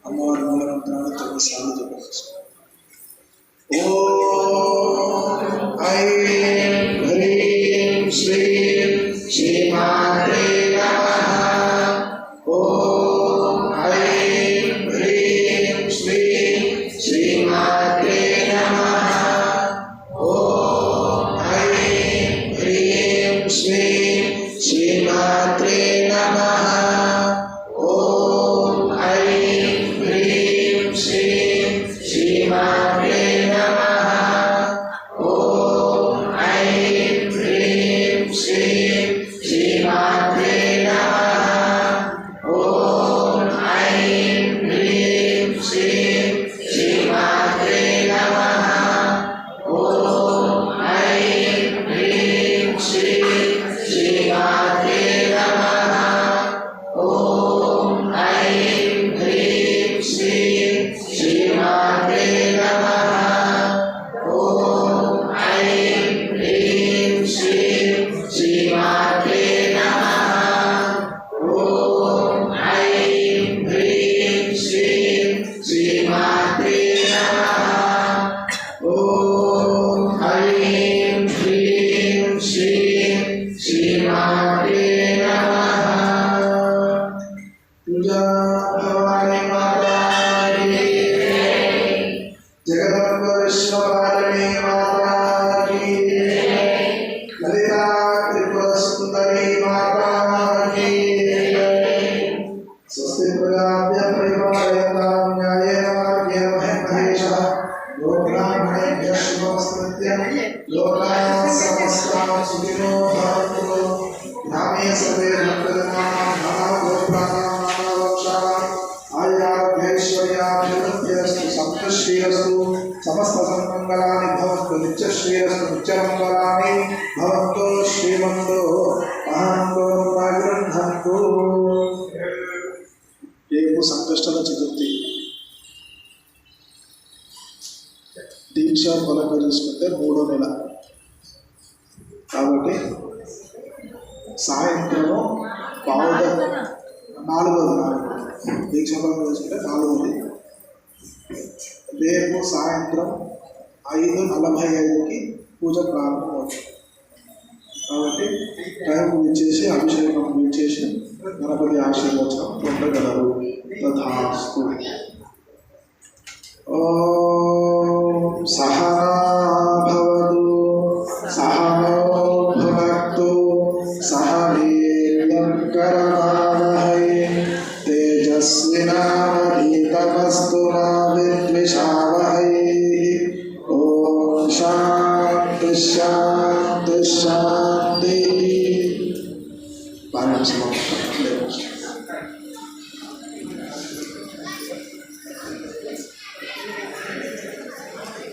అమ్మవారి మూలమంత్రాన్ని 9 సార్లు చెప్పవచ్చు. ఓం ఐం హ్రీం శ్రీం శ్రీమాత్రే నమః. ఓం ఐం హ్రీం శ్రీం శ్రీమాత్రే నమః. ఓం ఐం హ్రీం శ్రీం శ్రీమాత్రే నమః. ఓం ఐం హ్రీం శ్రీం శ్రీమాత్రే నమః. ఓం ఐం హ్రీం శ్రీం శ్రీమాత్రే నమః. ఓం ఐం హ్రీం శ్రీం శ్రీమాత్రే నమః. ఓం ఐం హ్రీం శ్రీం శ్రీమాత్రే నమః. ఓం ఐం హ్రీం శ్రీం శ్రీమాత్రే నమః. ఓం ఐం హ్రీం శ్రీం శ్రీమాత్రే నమః. ఓం ఐం హ్రీం శ్రీం శ్రీమాత్రే నమః. ఓం ఐం హ్రీం శ్రీం శ్రీమాత్రే నమః. పూజా భవాని మాతా కీ జై. జగదంబ విశ్వపాలిని మాతా కీ జై. లలితా త్రిపుర సుందరి మాతా కీ జై. స్వస్తి ప్రజాభ్యః పరిపాలయంతాం న్యాయేన మార్గేణ మహేషః. గోబ్రాహ్మణేభ్యః శుభమస్తు నిత్యం. లోకాః సమస్తాః సుఖినో భవంతు. గ్రామే సర్వే భక్తజనానాం నానాగోత్రాణాం నానావంశానాం ఆయురారోగ్యైశ్వర్యాభివృద్ధ్యస్తు. సంతశ్రీరస్తు. సమస్త సన్మంగళాని భవంతు. నిత్యశ్రీరస్తు. నిత్యమంగళాని భవంతు. శ్రీమంతో అహంతో ప్రగృహంతు. రేపు సంకష్టల చతుర్థి. దీక్ష ఫలం చూసుకుంటే 3వ నెల కాబట్టి సాయంత్రము 4వ దీక్ష ఫలం చూసుకుంటే 4వది. రేపు సాయంత్రం 5:45కి పూజ ప్రారంభమవుతుంది. కాబట్టి టైం ఇచ్చేసి అభిషేకం ఇచ్చేసి గణపతి ఆశీర్వచనం పొందగలరు. తథాస్తు. ఓం సహనా భవతు సహనో భునక్తు సహ వీర్యం కరవావహై తేజస్వినావధీతమస్తు మా విద్విషావహై.